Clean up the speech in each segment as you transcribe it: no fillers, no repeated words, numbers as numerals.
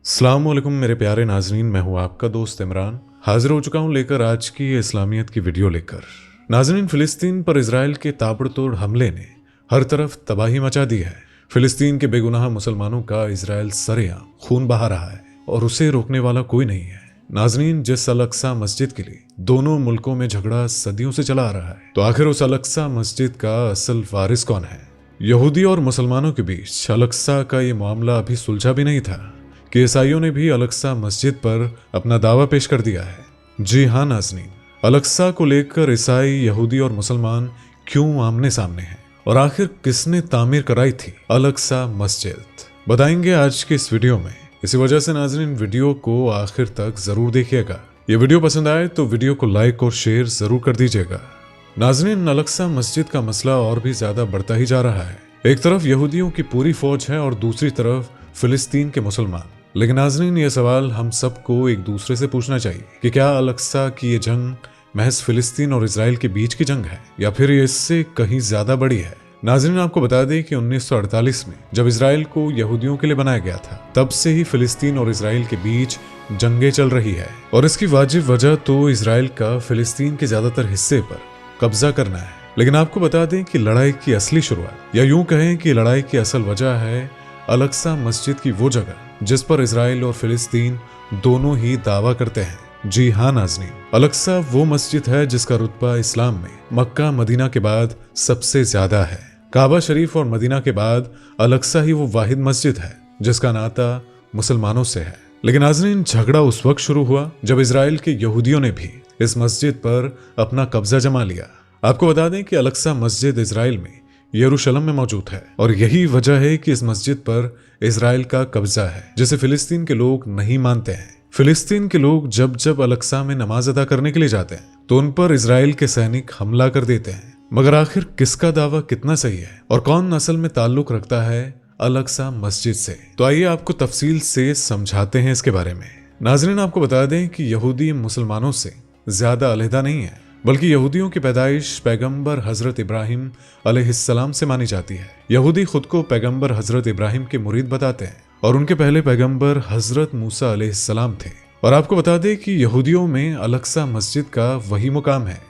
अस्सलामुअलैकुम मेरे प्यारे नाजरीन, मैं हूं आपका दोस्त इमरान। हाजिर हो चुका हूं लेकर आज की ये इस्लामियत की वीडियो लेकर। नाजरीन, फिलिस्तीन पर इजराइल के ताबड़तोड़ हमले ने हर तरफ तबाही मचा दी है। फिलिस्तीन के बेगुनाह मुसलमानों का इजराइल सरेआम खून बहा रहा है और उसे रोकने वाला कोई नहीं है। नाजरीन, जिस अल-अक्सा मस्जिद के लिए दोनों मुल्कों में झगड़ा सदियों से चला आ रहा है, तो आखिर उस अल-अक्सा मस्जिद का असल वारिस कौन है? यहूदी और मुसलमानों के बीच अल-अक्सा का ये मामला अभी सुलझा भी नहीं था कि ईसाइयों ने भी अल-अक्सा मस्जिद पर अपना दावा पेश कर दिया है। जी हाँ नाज़रीन, अल-अक्सा को लेकर ईसाई, यहूदी और मुसलमान क्यों आमने सामने हैं और आखिर किसने तामीर कराई थी अल-अक्सा मस्जिद, बताएंगे आज के इस वीडियो में। इसी वजह से नाज़रीन, वीडियो को आखिर तक जरूर देखिएगा। ये वीडियो पसंद आए तो वीडियो को लाइक और शेयर जरूर कर दीजिएगा। नाज़रीन, अल-अक्सा मस्जिद का मसला और भी ज्यादा बढ़ता ही जा रहा है। एक तरफ यहूदियों की पूरी फौज है और दूसरी तरफ फिलिस्तीन के मुसलमान। लेकिन नाज़रीन, ये सवाल हम सबको एक दूसरे से पूछना चाहिए कि क्या अल-अक्सा की ये जंग महज फिलिस्तीन और इजराइल के बीच की जंग है या फिर ये इससे कहीं ज्यादा बड़ी है। नाज़रीन, आपको बता दें कि 1948 में जब इजराइल को यहूदियों के लिए बनाया गया था, तब से ही फिलिस्तीन और इजराइल के बीच जंगें चल रही है और इसकी वाजिब वजह तो इजराइल का फिलिस्तीन के ज्यादातर हिस्से पर कब्जा करना है। लेकिन आपको बता दें कि लड़ाई की असली शुरुआत, या यूं कहें कि लड़ाई की असल वजह है अल-अक्सा मस्जिद की वो जगह जिस पर इजराइल और फिलिस्तीन दोनों ही दावा करते हैं। जी हाँ नाज़रीन, अल-अक्सा वो मस्जिद है जिसका रुतबा इस्लाम में मक्का मदीना के बाद सबसे ज्यादा है। काबा शरीफ और मदीना के बाद अल-अक्सा ही वो वाहिद मस्जिद है जिसका नाता मुसलमानों से है। लेकिन नाज़रीन, झगड़ा उस वक्त शुरू हुआ जब इजराइल के यहूदियों ने भी इस मस्जिद पर अपना कब्जा जमा लिया। आपको बता दें कि अल-अक्सा मस्जिद इजराइल में यरूशलेम में मौजूद है और यही वजह है कि इस मस्जिद पर इजराइल का कब्जा है, जिसे फिलिस्तीन के लोग नहीं मानते हैं। फिलिस्तीन के लोग जब जब अल-अक्सा में नमाज अदा करने के लिए जाते हैं तो उन पर इजराइल के सैनिक हमला कर देते हैं। मगर आखिर किसका दावा कितना सही है और कौन असल में ताल्लुक रखता है अल-अक्सा मस्जिद से, तो आइए आपको तफसील से समझाते हैं इसके बारे में। नाज़रीन, आपको बता दें कि यहूदी मुसलमानों से ज्यादा अलहदा नहीं है, बल्कि यहूदियों की पैदाइश पैगंबर हजरत इब्राहिम अलैहिस्सलाम से मानी जाती है। यहूदी खुद को पैगंबर हजरत इब्राहिम के मुरीद बताते हैं और उनके पहले पैगंबर हजरत मूसा अलैहिस्सलाम थे। और आपको बता दें कि यहूदियों में अल-अक्सा मस्जिद का वही मुकाम है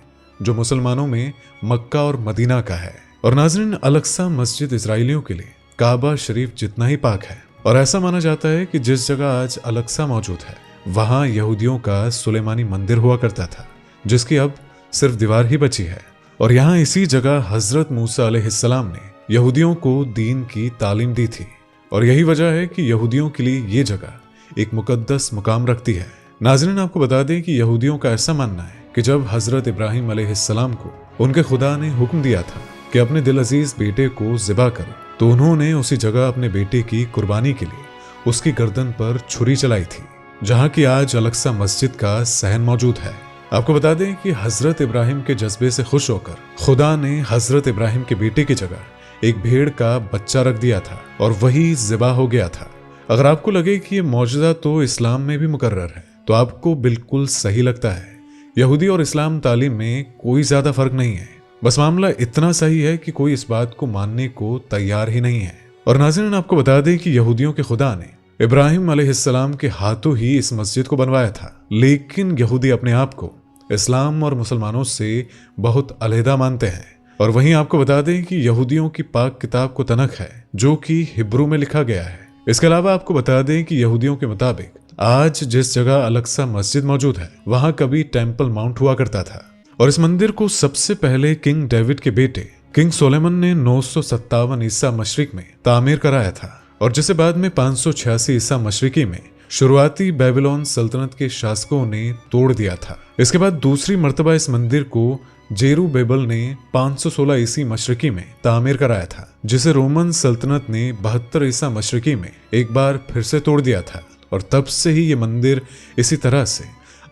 जो मुसलमानों में मक्का और मदीना का है। और नाज़रीन, अल-अक्सा मस्जिद इजराइलियों के लिए काबा शरीफ जितना ही पाक है और ऐसा माना जाता है कि जिस जगह आज अल-अक्सा मौजूद है वहां यहूदियों का सुलेमानी मंदिर हुआ करता था, जिसकी अब सिर्फ दीवार ही बची है। और यहाँ इसी जगह हजरत मूसा अलैहिस्सलाम ने यहूदियों को दीन की तालीम दी थी और यही वजह है कि यहूदियों के लिए ये जगह एक मुकद्दस मुकाम रखती है। नाज़रीन, आपको बता दें कि यहूदियों का ऐसा मानना है कि जब हजरत इब्राहिम अलैहिस्सलाम को उनके खुदा ने हुक्म दिया था कि अपने दिल अजीज बेटे को ज़िबा करो, तो उन्होंने उसी जगह अपने बेटे की कुर्बानी के लिए उसकी गर्दन पर छुरी चलाई थी, जहाँ की आज अल-अक्सा मस्जिद का सहन मौजूद है। आपको बता दें कि हजरत इब्राहिम के जज्बे से खुश होकर खुदा ने हजरत इब्राहिम के बेटे की जगह एक भेड़ का बच्चा रख दिया था और वही ज़िबा हो गया था। अगर आपको लगे कि ये मौजूदा तो इस्लाम में भी मुकर्रर है, तो आपको बिल्कुल सही लगता है। यहूदी और इस्लाम तालीम में कोई ज्यादा फर्क नहीं है, बस मामला इतना सही है कि कोई इस बात को मानने को तैयार ही नहीं है। और नाज़रीन, आपको बता दें कि यहूदियों के खुदा ने इब्राहिम अलैहिस्सलाम के हाथों ही इस मस्जिद को बनवाया था। लेकिन यहूदी अपने आप को इस्लाम और मुसलमानों से बहुत अलहदा मानते हैं। और वहीं आपको बता दें कि यहूदियों की पाक किताब को तनक है जो कि हिब्रू में लिखा गया है। इसके अलावा आपको बता दें कि यहूदियों के मुताबिक आज जिस जगह अल-अक्सा मस्जिद मौजूद है वहां कभी टेम्पल माउंट हुआ करता था और इस मंदिर को सबसे पहले किंग डेविड के बेटे किंग सोलेमन ने 957 ईसा मशरिक में तामीर कराया था और जिसे बाद में 586 ईसा मशरिकी में शुरुआती बेबीलोन सल्तनत के शासकों ने तोड़ दिया था। इसके बाद दूसरी मर्तबा इस मंदिर को जेरुब्बाबेल ने 516 ईसी मशरिकी में तामीर कराया था, जिसे रोमन सल्तनत ने 72 ईसा मशरिकी में एक बार फिर से तोड़ दिया था। और तब से ही ये मंदिर इसी तरह से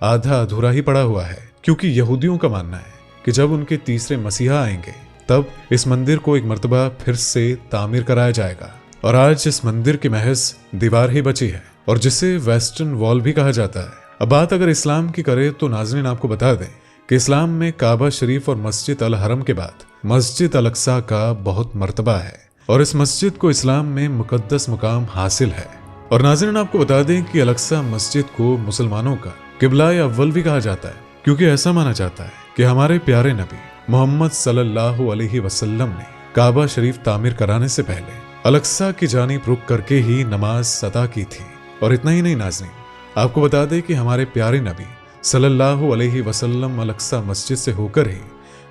आधा अधूरा ही पड़ा हुआ है, क्योंकि यहूदियों का मानना है कि जब उनके तीसरे मसीहा आएंगे तब इस मंदिर को एक मर्तबा फिर से तामीर कराया जाएगा। और आज इस मंदिर की महज दीवार ही बची है और जिसे वेस्टर्न वॉल भी कहा जाता है। अब बात अगर इस्लाम की करें तो नाज़रीन, आपको बता दें कि इस्लाम में काबा शरीफ और मस्जिद अल हरम के बाद मस्जिद अल-अक्सा का बहुत मर्तबा है और इस मस्जिद को इस्लाम में मुकद्दस मुकाम हासिल है। और नाज़रीन आपको बता दें कि अल-अक़सा मस्जिद को मुसलमानों का किबला या अव्वल भी कहा जाता है, क्योंकि ऐसा माना जाता है कि हमारे प्यारे नबी मोहम्मद सल्लल्लाहु अलैहि वसल्लम ने काबा शरीफ तामीर कराने से पहले अल-अक़सा की जानिब रुख करके ही नमाज अदा की थी। और इतना ही नहीं नाज़रीन, आपको बता दें कि हमारे प्यारे नबी सल्लल्लाहु अलैहि वसल्लम अल-अक़सा मस्जिद से होकर ही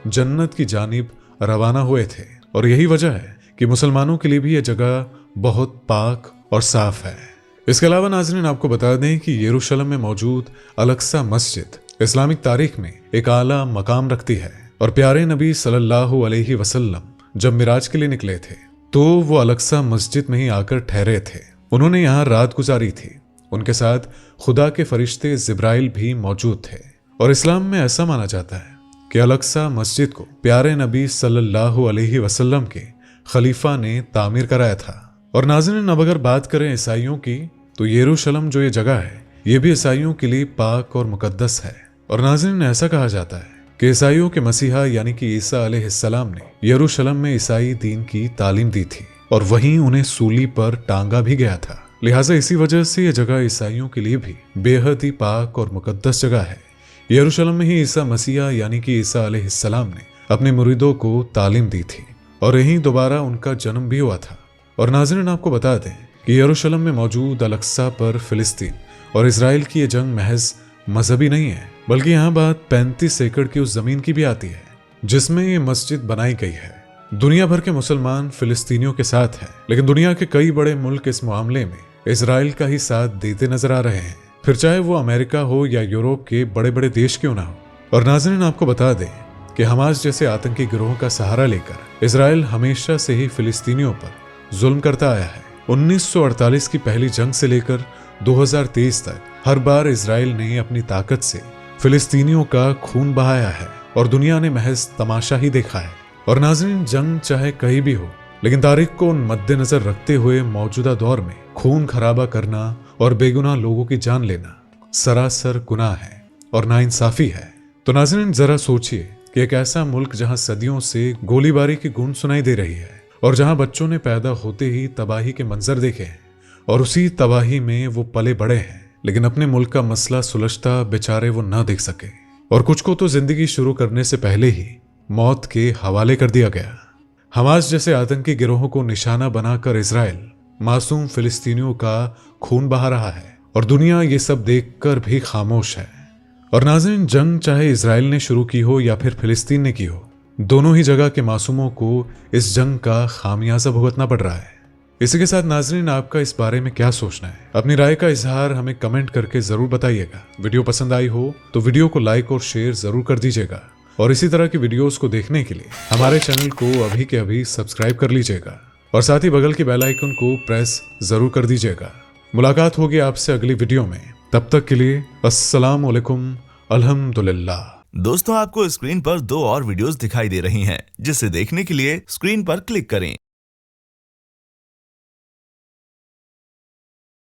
जन्नत की जानिब रवाना हुए थे। और यही वजह है कि मुसलमानों के लिए भी यह जगह बहुत पाक और साफ है। इसके अलावा नाज़रीन आपको बता दें कि यरूशलेम में मौजूद अल-अक़सा मस्जिद इस्लामिक तारीख में एक आला मकाम रखती है। और प्यारे नबी सल्लल्लाहु अलैहि वसल्लम जब मिराज के लिए निकले थे तो वो अल-अक़सा मस्जिद में ही आकर ठहरे थे। उन्होंने यहाँ रात गुजारी थी। उनके साथ खुदा के फरिश्ते जिब्राइल भी मौजूद थे। और इस्लाम में ऐसा माना जाता है कि अल-अक़सा मस्जिद को प्यारे नबी सल्लल्लाहु अलैहि वसल्लम के खलीफा ने तामीर कराया था। और नाज़रीन अब अगर बात करें ईसाइयों की, तो यरूशलेम जो ये जगह है ये भी ईसाइयों के लिए पाक और मुकद्दस है। और नाज़रीन ऐसा कहा जाता है कि ईसाइयों के मसीहा यानी कि ईसा अलैहिस्सलाम ने यरूशलेम में ईसाई दीन की तालीम दी थी और वहीं उन्हें सूली पर टांगा भी गया था। लिहाजा इसी वजह से यह जगह ईसाइयों के लिए भी बेहद ही पाक और मुकद्दस जगह है। यरूशलेम में ही ईसा मसीहा यानी कि ईसा अलैहिस्सलाम ने अपने मुरीदों को तालीम दी थी और यहीं दोबारा उनका जन्म भी हुआ था। और नाज़रीन आपको बता दें कि यरूशलेम में मौजूद अल-अक़सा पर फिलिस्तीन और इजराइल की ये जंग महज मजहबी नहीं है, बल्कि यहाँ बात 35 एकड़ की उस जमीन की भी आती है जिसमें ये मस्जिद बनाई गई है। दुनिया भर के मुसलमान फिलिस्तीनियों के साथ हैं, लेकिन दुनिया के कई बड़े मुल्क इस मामले में इजराइल का ही साथ देते नजर आ रहे हैं, फिर चाहे वो अमेरिका हो या यूरोप के बड़े बड़े देश क्यों ना हो। और नाज़रीन आपको बता दें कि हमास जैसे आतंकी गिरोह का सहारा लेकर इजराइल हमेशा से ही फिलिस्तीनियों पर जुल्म करता आया है। 1948 की पहली जंग से लेकर 2023 तक हर बार इजराइल ने अपनी ताकत से फिलिस्तीनियों का खून बहाया है और दुनिया ने महज तमाशा ही देखा है। और नाज़रीन जंग चाहे कहीं भी हो, लेकिन तारीख को मद्देनजर रखते हुए मौजूदा दौर में खून खराबा करना और बेगुनाह लोगों की जान लेना सरासर गुनाह है और नाइंसाफी है। तो नाज़रीन जरा सोचिए कि एक ऐसा मुल्क जहां सदियों से गोलीबारी की गूंज सुनाई दे रही है और जहां बच्चों ने पैदा होते ही तबाही के मंजर देखे हैं और उसी तबाही में वो पले बड़े हैं, लेकिन अपने मुल्क का मसला सुलझता बेचारे वो ना देख सके। और कुछ को तो जिंदगी शुरू करने से पहले ही मौत के हवाले कर दिया गया। हमास जैसे आतंकी गिरोहों को निशाना बनाकर इजराइल मासूम फिलिस्तीनियों का खून बहा रहा है और दुनिया ये सब देखकर भी खामोश है। और नाज़रीन जंग चाहे इजराइल ने शुरू की हो या फिर फिलिस्तीन ने की हो, दोनों ही जगह के मासूमों को इस जंग का खामियाजा भुगतना पड़ रहा है। इसी के साथ नाज़रीन आपका इस बारे में क्या सोचना है, अपनी राय का इजहार हमें कमेंट करके जरूर बताइएगा। वीडियो पसंद आई हो तो वीडियो को लाइक और शेयर जरूर कर दीजिएगा और इसी तरह की वीडियोस को देखने के लिए हमारे चैनल को अभी के अभी सब्सक्राइब कर लीजिएगा और साथ ही बगल की बेल आइकन को प्रेस जरूर कर दीजिएगा। मुलाकात होगी आपसे अगली वीडियो में, तब तक के लिए अस्सलाम वालेकुम, अल्हम्दुलिल्लाह। दोस्तों आपको स्क्रीन पर 2 और वीडियोस दिखाई दे रही हैं, जिसे देखने के लिए स्क्रीन पर क्लिक करें।